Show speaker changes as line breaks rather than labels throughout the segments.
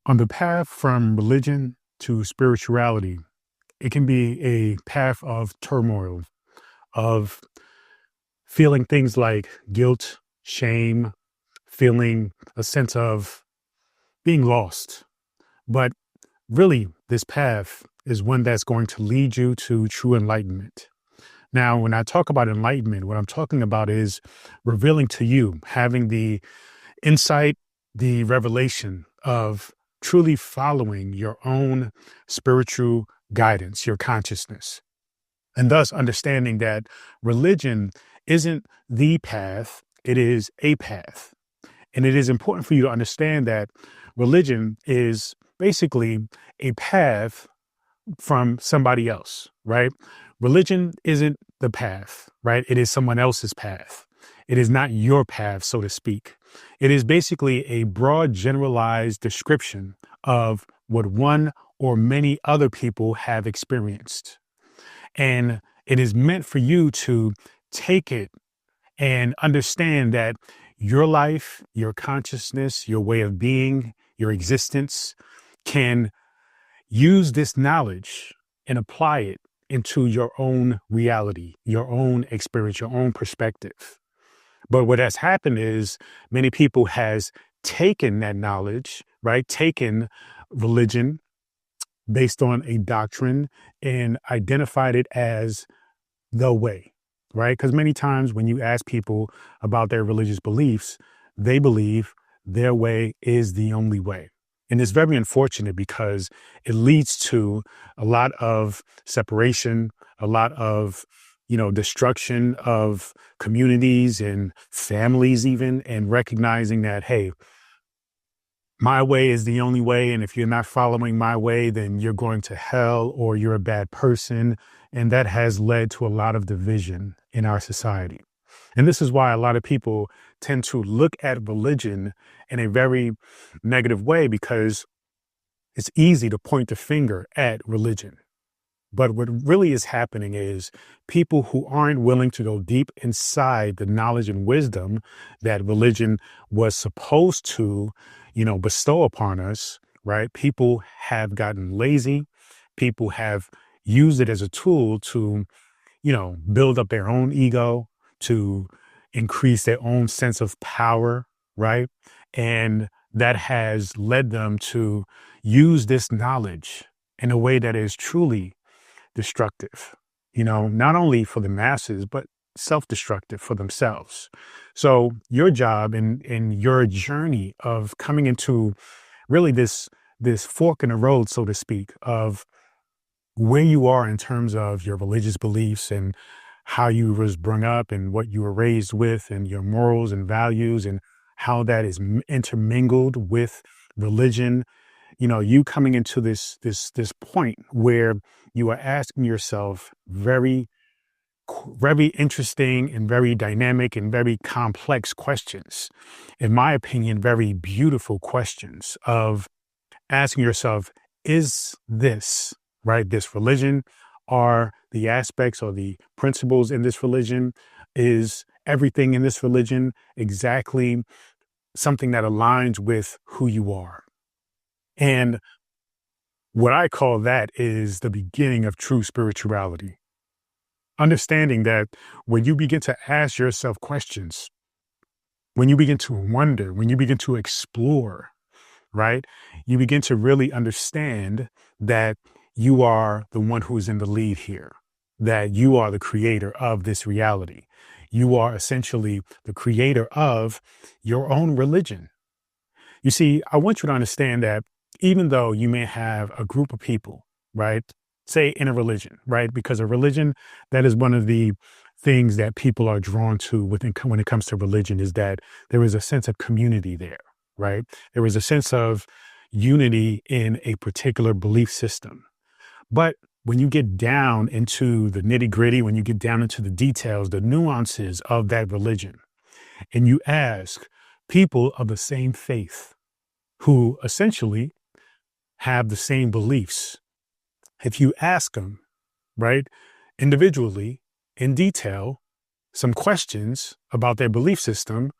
On the path from religion to spirituality, it can be a path of turmoil, of feeling things like guilt, shame, feeling a sense of being lost. But really, this path is one that's going to lead you to true enlightenment. Now, when I talk about enlightenment, what I'm talking about is revealing to you, having the insight, the revelation of truly following your own spiritual guidance, your consciousness, and thus understanding that religion isn't the path, it is a path. And it is important for you to understand that religion is basically a path from somebody else, right? Religion isn't the path, right? It is someone else's path. It is not your path, so to speak. It is basically a broad, generalized description of what one or many other people have experienced. And it is meant for you to take it and understand that your life, your consciousness, your way of being, your existence can use this knowledge and apply it into your own reality, your own experience, your own perspective. But what has happened is many people has taken that knowledge, right? Taken religion based on a doctrine and identified it as the way, right? Because many times when you ask people about their religious beliefs, they believe their way is the only way. And it's very unfortunate because it leads to a lot of separation, a lot of, destruction of communities and families even, and recognizing that, hey, my way is the only way. And if you're not following my way, then you're going to hell or you're a bad person. And that has led to a lot of division in our society. And this is why a lot of people tend to look at religion in a very negative way, because it's easy to point the finger at religion. But what really is happening is people who aren't willing to go deep inside the knowledge and wisdom that religion was supposed to, bestow upon us, right? People have gotten lazy. People have used it as a tool to, build up their own ego, to increase their own sense of power, right? And that has led them to use this knowledge in a way that is truly destructive, not only for the masses, but self-destructive for themselves. So your job in your journey of coming into really this fork in the road, so to speak, of where you are in terms of your religious beliefs and how you was brought up and what you were raised with and your morals and values and how that is intermingled with religion. You coming into this point where you are asking yourself very interesting and very dynamic and very complex questions. In my opinion, very beautiful questions of asking yourself, is this, right? This religion, are the aspects or the principles in this religion, is everything in this religion exactly something that aligns with who you are? And what I call that is the beginning of true spirituality. Understanding that when you begin to ask yourself questions, when you begin to wonder, when you begin to explore, right, you begin to really understand that you are the one who is in the lead here, that you are the creator of this reality. You are essentially the creator of your own religion. You see, I want you to understand that even though you may have a group of people, right, say in a religion, right, because a religion, that is one of the things that people are drawn to when it comes to religion, is that there is a sense of community there, right? There is a sense of unity in a particular belief system. But when you get down into the nitty gritty, when you get down into the details, the nuances of that religion, and you ask people of the same faith who essentially have the same beliefs, if you ask them, right, individually, in detail, some questions about their belief system,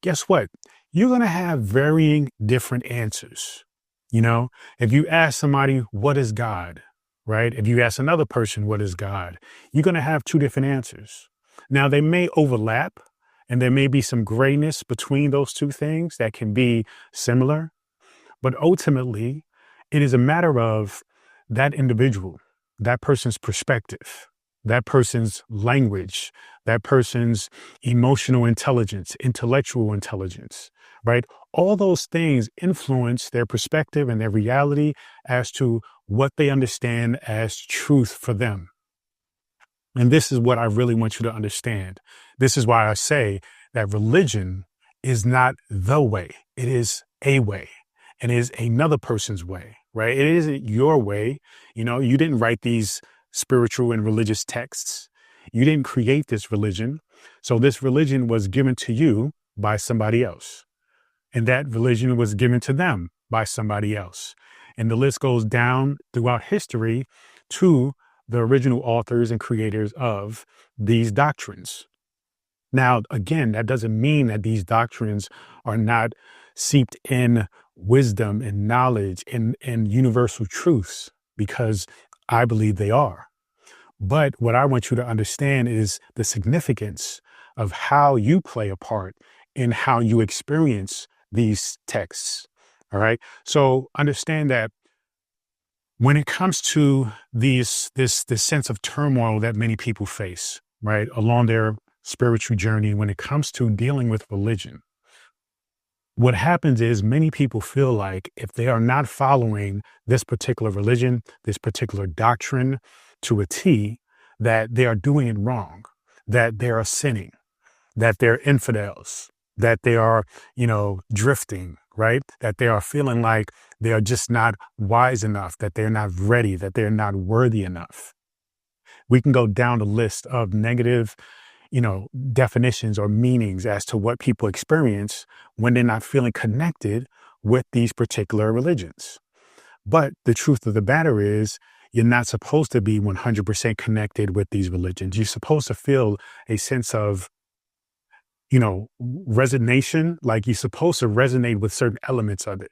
guess what? You're going to have varying different answers. You know, if you ask somebody, what is God? Right? If you ask another person, what is God? You're going to have two different answers. Now, they may overlap and there may be some grayness between those two things that can be similar, but ultimately, it is a matter of that individual, that person's perspective, that person's language, that person's emotional intelligence, intellectual intelligence, right? All those things influence their perspective and their reality as to what they understand as truth for them. And this is what I really want you to understand. This is why I say that religion is not the way, it is a way. And it is another person's way, right? It isn't your way. You know, you didn't write these spiritual and religious texts. You didn't create this religion. So this religion was given to you by somebody else. And that religion was given to them by somebody else. And the list goes down throughout history to the original authors and creators of these doctrines. Now, again, that doesn't mean that these doctrines are not seeped in wisdom and knowledge and universal truths, because I believe they are. But what I want you to understand is the significance of how you play a part in how you experience these texts. All right. So understand that when it comes to this sense of turmoil that many people face, right, along their spiritual journey, when it comes to dealing with religion, what happens is many people feel like if they are not following this particular religion, this particular doctrine to a T, that they are doing it wrong, that they are sinning, that they're infidels, that they are, drifting, right? That they are feeling like they are just not wise enough, that they're not ready, that they're not worthy enough. We can go down the list of negative, definitions or meanings as to what people experience when they're not feeling connected with these particular religions. But the truth of the matter is, you're not supposed to be 100% connected with these religions. You're supposed to feel a sense of, resonation, like you're supposed to resonate with certain elements of it.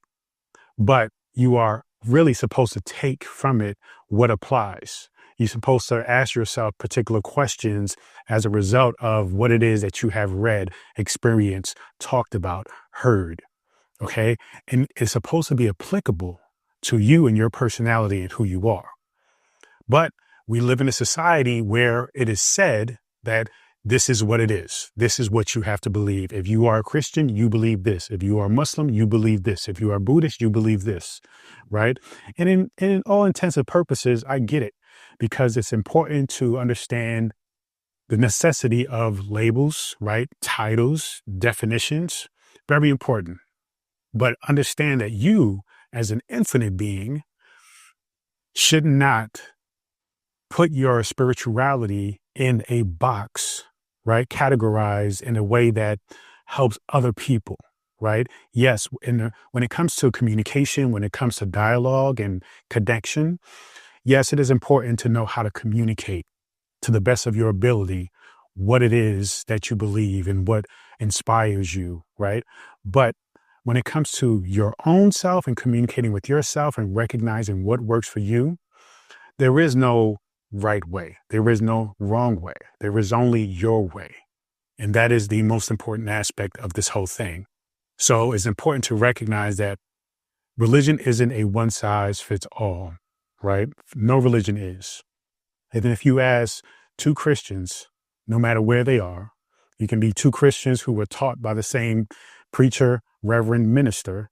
But you are really supposed to take from it what applies. You're supposed to ask yourself particular questions as a result of what it is that you have read, experienced, talked about, heard. Okay. And it's supposed to be applicable to you and your personality and who you are. But we live in a society where it is said that this is what it is. This is what you have to believe. If you are a Christian, you believe this. If you are Muslim, you believe this. If you are Buddhist, you believe this, right? And in all intents and purposes, I get it, because it's important to understand the necessity of labels, right? Titles, definitions, very important. But understand that you, as an infinite being, should not put your spirituality in a box, right? Categorized in a way that helps other people, right? Yes, when it comes to communication, when it comes to dialogue and connection, yes, it is important to know how to communicate to the best of your ability what it is that you believe and what inspires you, right? But when it comes to your own self and communicating with yourself and recognizing what works for you, there is no right way. There is no wrong way. There is only your way. And that is the most important aspect of this whole thing. So it's important to recognize that religion isn't a one size fits all, right? No religion is. And then if you ask two Christians, no matter where they are, you can be two Christians who were taught by the same preacher, reverend, minister,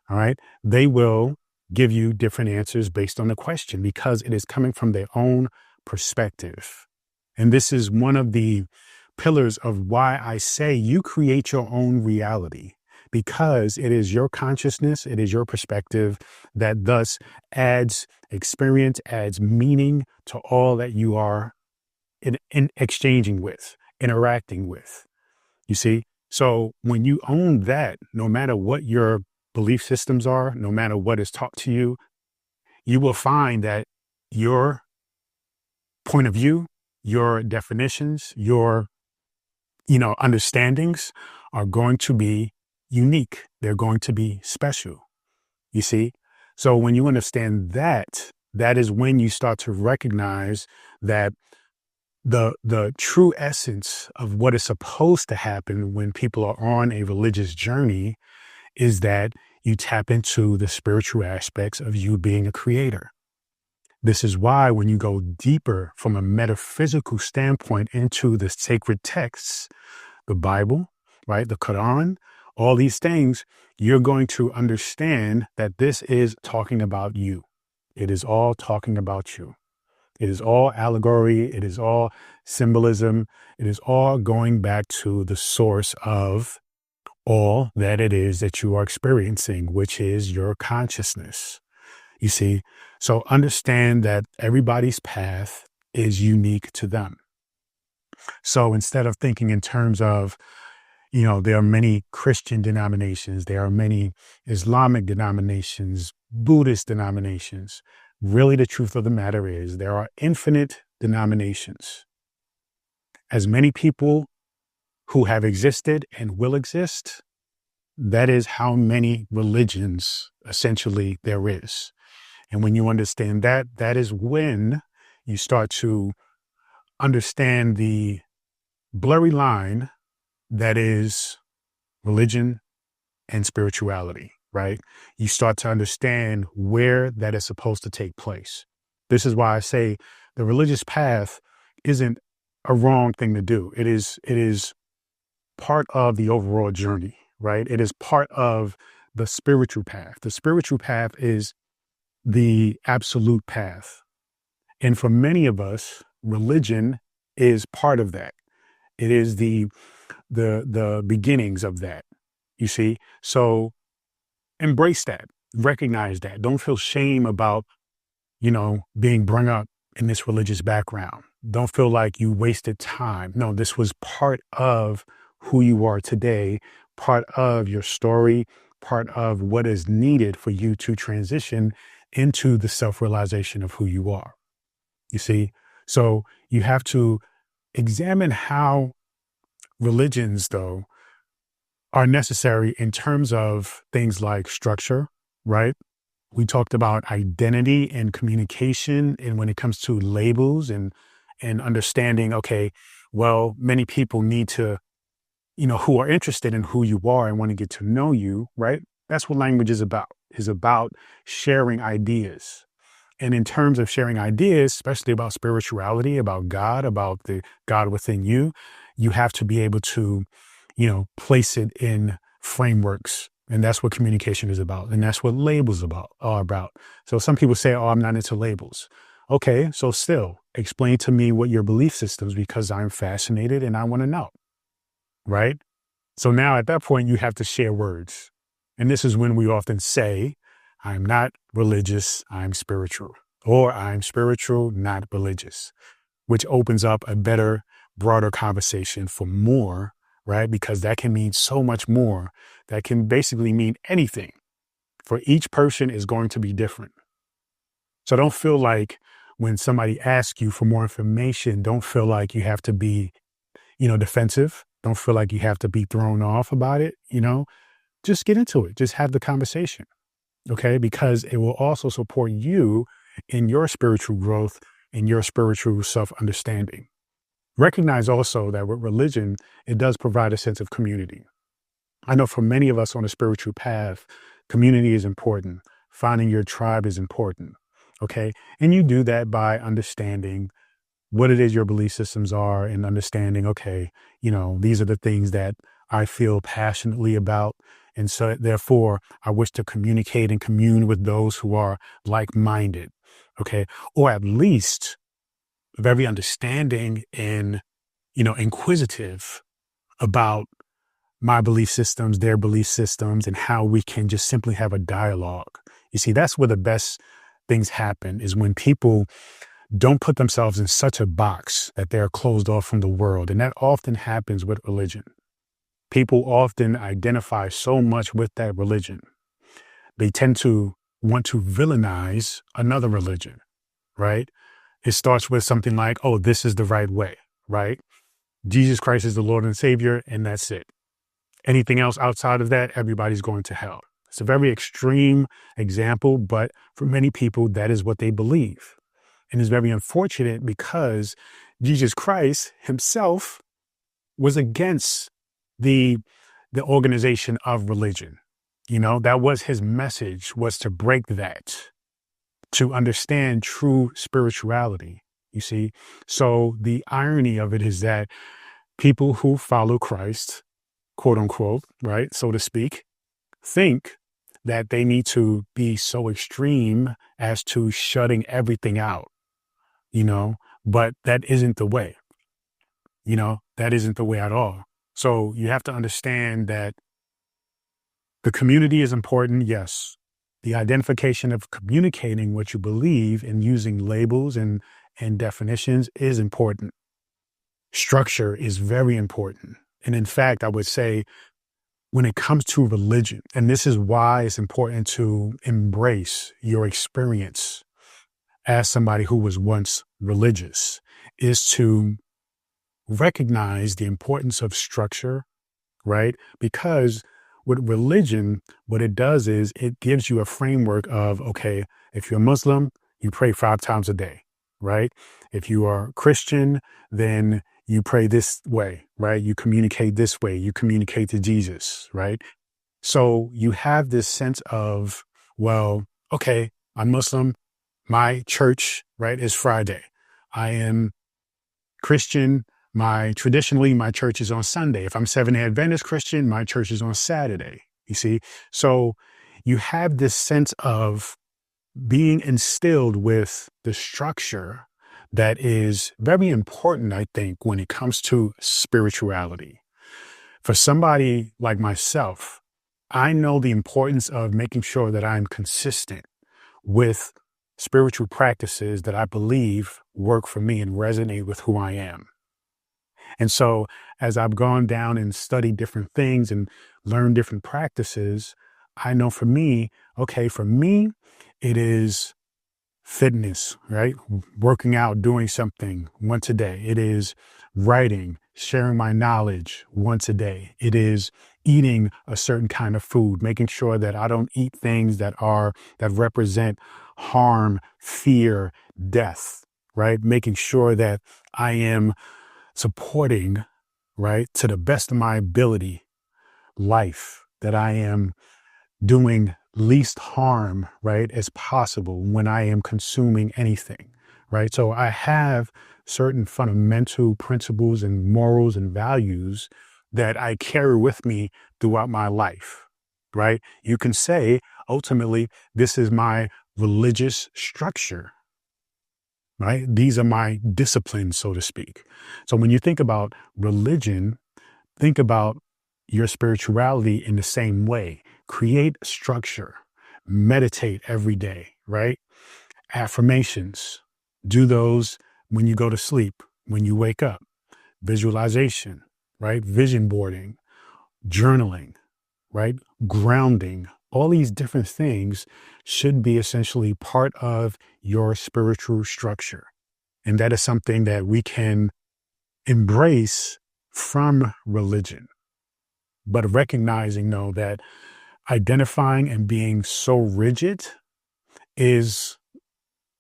all right? They will give you different answers based on the question because it is coming from their own perspective. And this is one of the pillars of why I say you create your own reality, because it is your consciousness, it is your perspective that thus adds experience, adds meaning to all that you are in exchanging with, interacting with. You see? So when you own that, no matter what your belief systems are, no matter what is taught to you, you will find that your point of view, your definitions, your, understandings are going to be unique. They're going to be special. You see? So when you understand that, that is when you start to recognize that the true essence of what is supposed to happen when people are on a religious journey is that you tap into the spiritual aspects of you being a creator. This is why when you go deeper from a metaphysical standpoint into the sacred texts, the Bible, right, the Quran, all these things, you're going to understand that this is talking about you. It is all talking about you. It is all allegory. It is all symbolism. It is all going back to the source of all that it is that you are experiencing, which is your consciousness. You see, so understand that everybody's path is unique to them. So instead of thinking in terms of, there are many Christian denominations, there are many Islamic denominations, Buddhist denominations. Really, the truth of the matter is there are infinite denominations. As many people who have existed and will exist, that is how many religions essentially there is. And when you understand that, that is when you start to understand the blurry line that is religion and spirituality, right? You start to understand where that is supposed to take place. This is why I say the religious path isn't a wrong thing to do. It is part of the overall journey, right? It is part of the spiritual path. The spiritual path is the absolute path. And for many of us, religion is part of that. It is the beginnings of that, you see? So embrace that, recognize that. Don't feel shame about, being brought up in this religious background. Don't feel like you wasted time. No, this was part of who you are today, part of your story, part of what is needed for you to transition into the self-realization of who you are. You see? So you have to examine how religions, though, are necessary in terms of things like structure, right? We talked about identity and communication, and when it comes to labels and understanding, okay, well, many people need to, who are interested in who you are and want to get to know you, right? That's what language is about sharing ideas. And in terms of sharing ideas, especially about spirituality, about God, about the God within you, you have to be able to, place it in frameworks. And that's what communication is about. And that's what labels are about. So some people say, oh, I'm not into labels. Okay, so still explain to me what your belief systems, because I'm fascinated and I want to know, right? So now at that point, you have to share words. And this is when we often say, I'm not religious, I'm spiritual, or I'm spiritual, not religious, which opens up a better, broader conversation for more, right? Because that can mean so much more. That can basically mean anything. For each person is going to be different. So don't feel like when somebody asks you for more information, don't feel like you have to be, defensive. Don't feel like you have to be thrown off about it, Just get into it. Just have the conversation. Okay, because it will also support you in your spiritual growth and your spiritual self-understanding. Recognize also that with religion, it does provide a sense of community. I know for many of us on a spiritual path, community is important. Finding your tribe is important. Okay, and you do that by understanding what it is your belief systems are and understanding, okay, these are the things that I feel passionately about. And so therefore, I wish to communicate and commune with those who are like-minded, okay? Or at least very understanding and, inquisitive about my belief systems, their belief systems, and how we can just simply have a dialogue. You see, that's where the best things happen, is when people don't put themselves in such a box that they're closed off from the world. And that often happens with religion. People often identify so much with that religion. They tend to want to villainize another religion, right? It starts with something like, oh, this is the right way, right? Jesus Christ is the Lord and Savior, and that's it. Anything else outside of that, everybody's going to hell. It's a very extreme example, but for many people, that is what they believe. And it's very unfortunate because Jesus Christ himself was against the the organization of religion. You know, that was his message, was to break that, to understand true spirituality. You see, so the irony of it is that people who follow Christ, quote unquote, right, so to speak, think that they need to be so extreme as to shutting everything out, you know, but that isn't the way, that isn't the way at all. So you have to understand that the community is important, yes. The identification of communicating what you believe and using labels and definitions is important. Structure is very important. And in fact, I would say when it comes to religion, and this is why it's important to embrace your experience as somebody who was once religious, is to recognize the importance of structure, right? Because with religion, what it does is it gives you a framework of, okay, if you're Muslim, you pray 5 times a day, right? If you are Christian, then you pray this way, right? You communicate this way, you communicate to Jesus, right? So you have this sense of, well, okay, I'm Muslim, my church, right, is Friday. I am Christian, traditionally my church is on Sunday. If I'm Seventh-day Adventist Christian, my church is on Saturday. You see? So you have this sense of being instilled with the structure that is very important, I think, when it comes to spirituality. For somebody like myself, I know the importance of making sure that I'm consistent with spiritual practices that I believe work for me and resonate with who I am. And so as I've gone down and studied different things and learned different practices, I know for me, it is fitness, right? Working out, doing something once a day. It is writing, sharing my knowledge once a day. It is eating a certain kind of food, making sure that I don't eat things that represent harm, fear, death, right? Making sure that I am supporting, right, to the best of my ability, life, that I am doing least harm, right, as possible when I am consuming anything, right? So I have certain fundamental principles and morals and values that I carry with me throughout my life, right? You can say, ultimately, this is my religious structure, right? These are my disciplines, so to speak. So when you think about religion, think about your spirituality in the same way. Create structure, meditate every day, right? Affirmations, do those when you go to sleep, when you wake up. Visualization, right? Vision boarding, journaling, right? Grounding. All these different things should be essentially part of your spiritual structure. And that is something that we can embrace from religion, but recognizing, though, that identifying and being so rigid is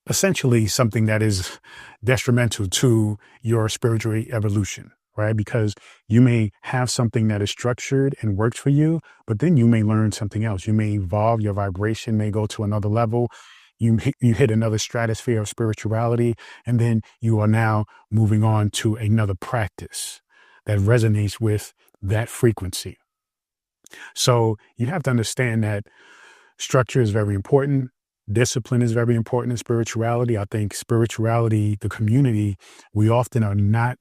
essentially something that is detrimental to your spiritual evolution, right? Because you may have something that is structured and works for you, but then you may learn something else. You may evolve, your vibration may go to another level. You hit another stratosphere of spirituality, and then you are now moving on to another practice that resonates with that frequency. So you have to understand that structure is very important. Discipline is very important in spirituality. I think spirituality, the community, we often are not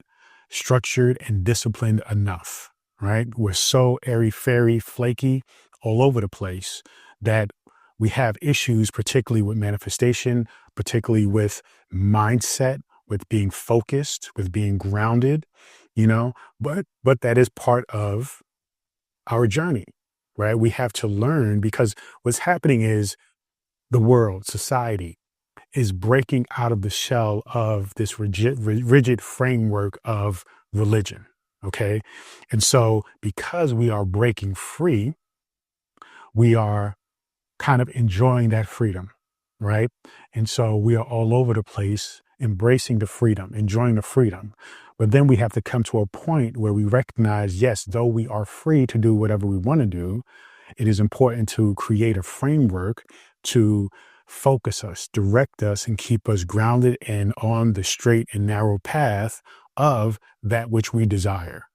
structured and disciplined enough, right? We're so airy-fairy, flaky, all over the place that we have issues, particularly with manifestation, particularly with mindset, with being focused, with being grounded, but that is part of our journey, right? We have to learn, because what's happening is the world, society, is breaking out of the shell of this rigid framework of religion. Okay. And so because we are breaking free, we are kind of enjoying that freedom, right? And so we are all over the place, embracing the freedom, enjoying the freedom. But then we have to come to a point where we recognize, yes, though we are free to do whatever we want to do, it is important to create a framework to focus us, direct us, and keep us grounded and on the straight and narrow path of that which we desire.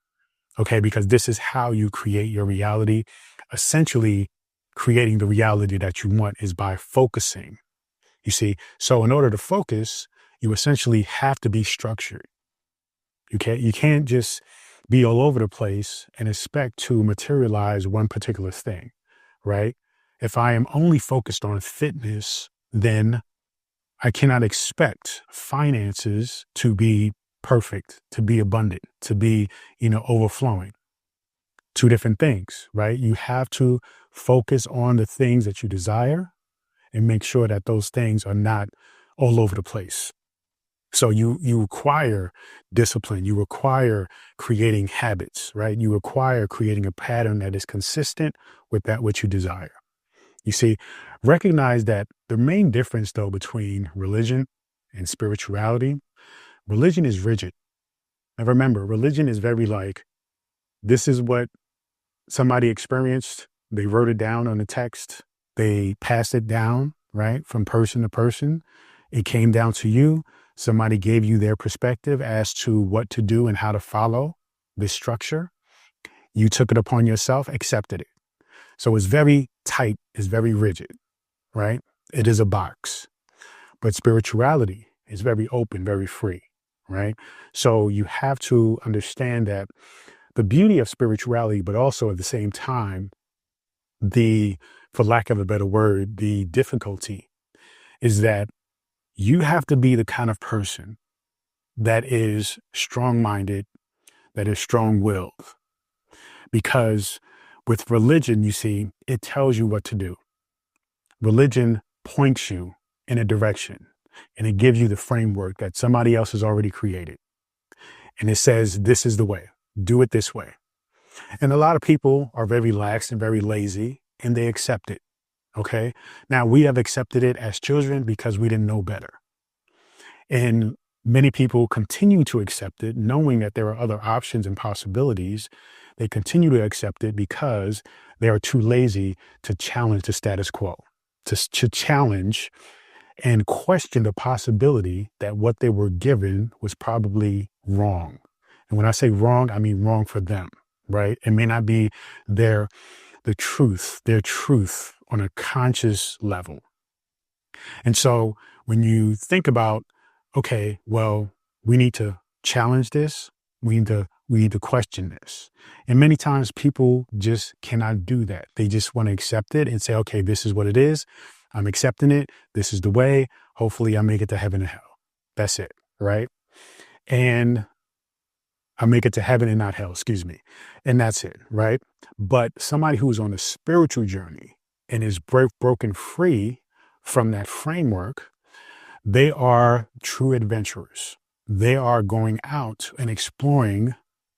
Okay, because this is how you create your reality. Essentially, creating the reality that you want is by focusing. You see, so in order to focus, you essentially have to be structured. You can't just be all over the place and expect to materialize one particular thing, right? If I am only focused on fitness, then I cannot expect finances to be perfect, to be abundant, to be, overflowing. Two different things, right? You have to focus on the things that you desire and make sure that those things are not all over the place. So you require discipline. You require creating habits, right? You require creating a pattern that is consistent with that which you desire. You see, recognize that the main difference, though, between religion and spirituality, religion is rigid. And remember, religion is very like, this is what somebody experienced. They wrote it down on the text. They passed it down, right, from person to person. It came down to you. Somebody gave you their perspective as to what to do and how to follow this structure. You took it upon yourself, accepted it. So it's very tight, it's very rigid, right? It is a box. But spirituality is very open, very free, right? So you have to understand that the beauty of spirituality, but also at the same time, for lack of a better word, the difficulty is that you have to be the kind of person that is strong-minded, that is strong-willed. Because with religion, you see, it tells you what to do. Religion points you in a direction, and it gives you the framework that somebody else has already created. And it says, this is the way. Do it this way. And a lot of people are very lax and very lazy, and they accept it. Okay. Now we have accepted it as children because we didn't know better. And many people continue to accept it, knowing that there are other options and possibilities. They continue to accept it because they are too lazy to challenge the status quo, to challenge and question the possibility that what they were given was probably wrong. And when I say wrong, I mean wrong for them, right? It may not be their truth on a conscious level. And so when you think about, okay, well, we need to challenge this. We need to question this. And many times people just cannot do that. They just want to accept it and say, okay, this is what it is. I'm accepting it. This is the way. Hopefully I make it to heaven and hell. That's it, right? And I make it to heaven and not hell, excuse me. And that's it, right? But somebody who's on a spiritual journey and is broken free from that framework, they are true adventurers. They are going out and exploring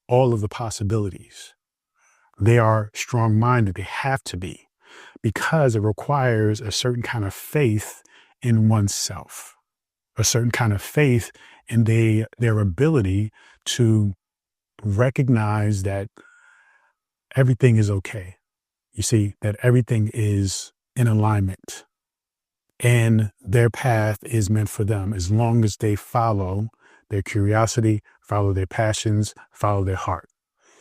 all of the possibilities. They are strong-minded. They have to be, because it requires a certain kind of faith in oneself, a certain kind of faith in their ability to recognize that everything is okay. You see, that everything is in alignment and their path is meant for them as long as they follow their curiosity, follow their passions, follow their heart.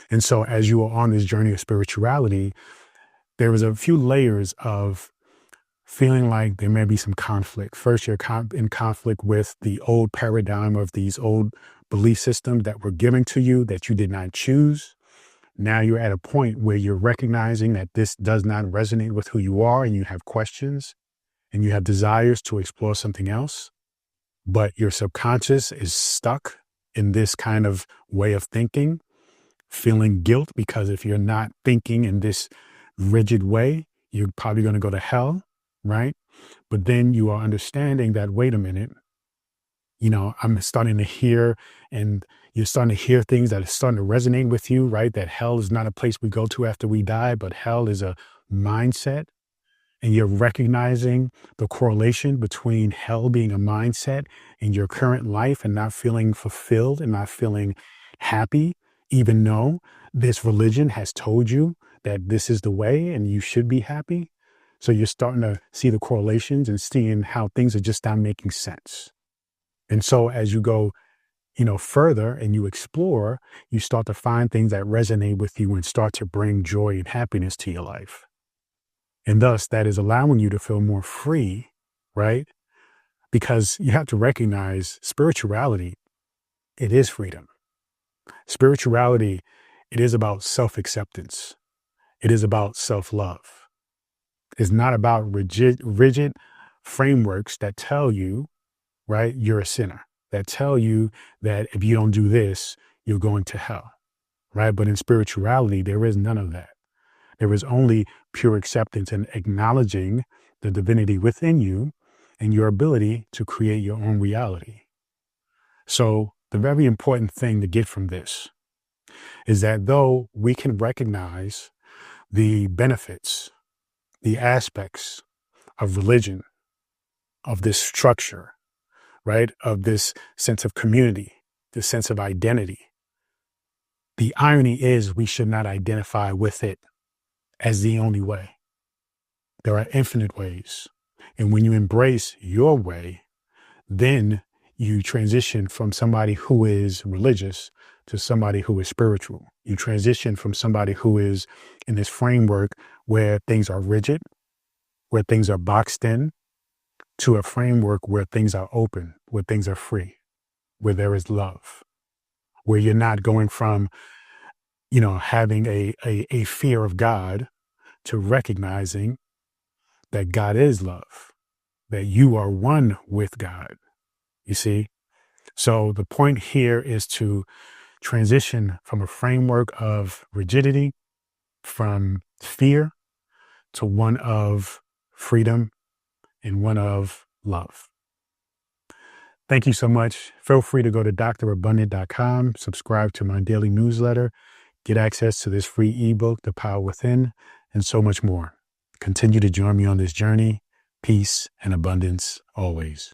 And so as you are on this journey of spirituality, there is a few layers of feeling like there may be some conflict. First, you're in conflict with the old paradigm of these old belief systems that were given to you that you did not choose. Now you're at a point where you're recognizing that this does not resonate with who you are, and you have questions and you have desires to explore something else, but your subconscious is stuck in this kind of way of thinking, feeling guilt because if you're not thinking in this rigid way, you're probably going to go to hell, right? But then you are understanding that, wait a minute, I'm starting to hear, and you're starting to hear things that are starting to resonate with you, right? That hell is not a place we go to after we die, but hell is a mindset. and you're recognizing the correlation between hell being a mindset in your current life and not feeling fulfilled and not feeling happy, even though this religion has told you that this is the way and you should be happy. So you're starting to see the correlations and seeing how things are just not making sense. And so as you go, further and you explore, you start to find things that resonate with you and start to bring joy and happiness to your life. And thus that is allowing you to feel more free, right? Because you have to recognize spirituality, it is freedom. Spirituality, it is about self-acceptance. It is about self-love. It's not about rigid frameworks that tell you, right, you're a sinner, that tell you that if you don't do this, you're going to hell, right? But in spirituality, there is none of that. There is only pure acceptance and acknowledging the divinity within you and your ability to create your own reality. So the very important thing to get from this is that though we can recognize the benefits, the aspects of religion, of this structure, right, of this sense of community, this sense of identity, the irony is we should not identify with it as the only way. There are infinite ways. And when you embrace your way, then you transition from somebody who is religious to somebody who is spiritual. You transition from somebody who is in this framework where things are rigid, where things are boxed in, to a framework where things are open, where things are free, where there is love, where you're not going from, having a fear of God to recognizing that God is love, that you are one with God, you see? So the point here is to transition from a framework of rigidity, from fear, to one of freedom and one of love. Thank you so much. Feel free to go to drabundant.com, subscribe to my daily newsletter, get access to this free ebook, The Power Within, and so much more. Continue to join me on this journey. Peace and abundance always.